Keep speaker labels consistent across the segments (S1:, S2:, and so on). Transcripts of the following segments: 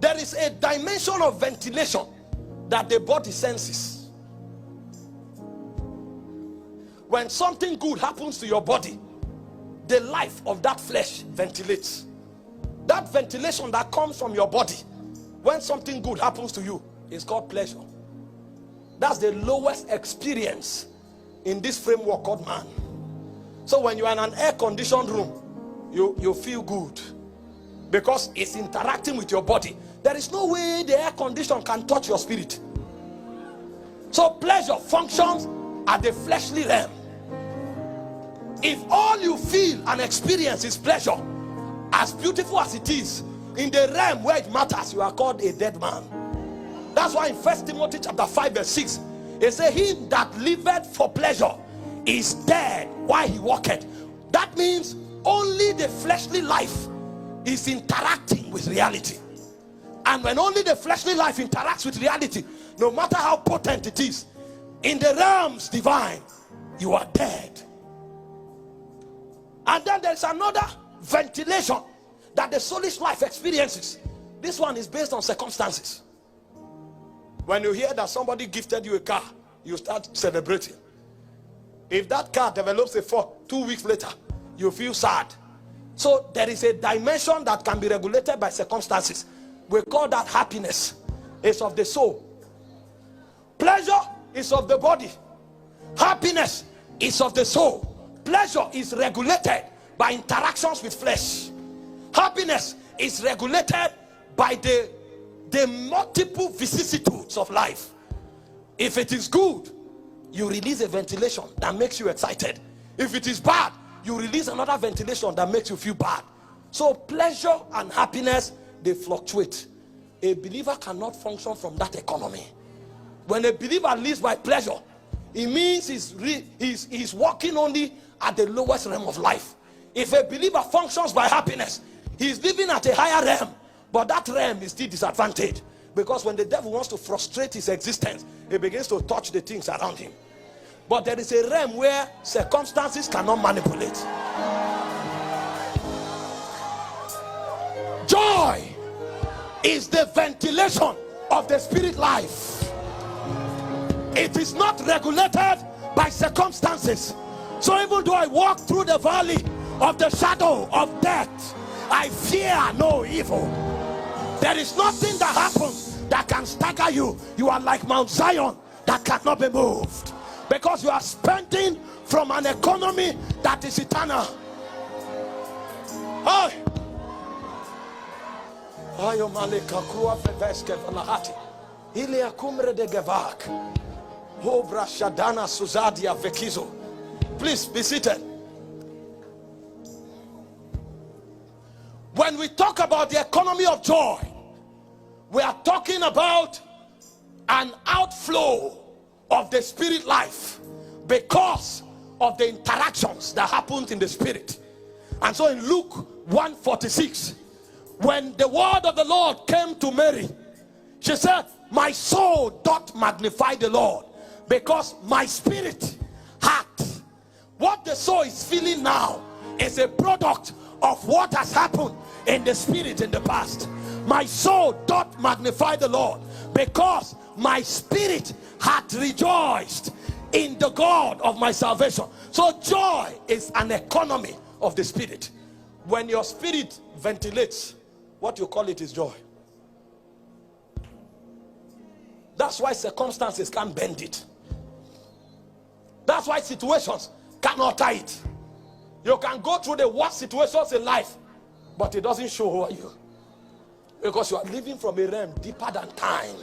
S1: There is a dimension of ventilation that the body senses. When something good happens to your body, the life of that flesh ventilates. That ventilation that comes from your body when something good happens to you is called pleasure. That's the lowest experience in this framework called man. So when you are in an air-conditioned room, you feel good because it's interacting with your body. There is no way the air condition can touch your spirit. So pleasure functions at the fleshly realm. If all you feel and experience is pleasure, as beautiful as it is, in the realm where it matters, you are called a dead man. That's why in 1 Timothy chapter 5 verse 6, it says, "Him that liveth for pleasure is dead while he walketh." That means only the fleshly life is interacting with reality. And when only the fleshly life interacts with reality, no matter how potent it is, in the realms divine, you are dead. And then there's another ventilation that the soulish life experiences. This one is based on circumstances. When you hear that somebody gifted you a car, you start celebrating. If that car develops a fault 2 weeks later, you feel sad. So there is a dimension that can be regulated by circumstances. We call that happiness. It's of the soul. Pleasure is of the body. Happiness is of the soul. Pleasure is regulated by interactions with flesh. Happiness is regulated by the multiple vicissitudes of life. If it is good, you release a ventilation that makes you excited. If it is bad, you release another ventilation that makes you feel bad. So pleasure and happiness, they fluctuate. A believer cannot function from that economy. When a believer lives by pleasure, it means he's walking only at the lowest realm of life. If a believer functions by happiness, he's living at a higher realm, but that realm is still disadvantaged, because when the devil wants to frustrate his existence, he begins to touch the things around him. But there is a realm where circumstances cannot manipulate. Joy is the ventilation of the spirit life. It is not regulated by circumstances. So even though I walk through the valley of the shadow of death, I fear no evil. There is nothing that happens that can stagger you. You are like Mount Zion that cannot be moved, because you are spending from an economy that is eternal. Oh. Please be seated. When we talk about the economy of joy, we are talking about an outflow of the spirit life because of the interactions that happened in the spirit. And so in Luke 1:46, when the word of the Lord came to Mary, she said, "My soul doth magnify the Lord, because my spirit hath." What the soul is feeling now is a product of what has happened in the spirit in the past. My soul doth magnify the Lord, because my spirit hath rejoiced in the God of my salvation. So joy is an economy of the spirit. When your spirit ventilates, what you call it is joy. That's why circumstances can't bend it. That's why situations cannot tie it. You can go through the worst situations in life, but it doesn't show who are you, because you are living from a realm deeper than time.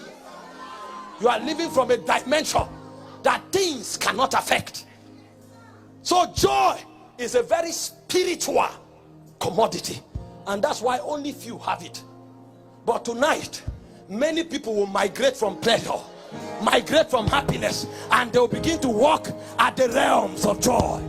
S1: You are living from a dimension that things cannot affect. So joy is a very spiritual commodity, and that's why only few have it. But tonight, many people will migrate from pleasure, migrate from happiness, and they'll begin to walk at the realms of joy.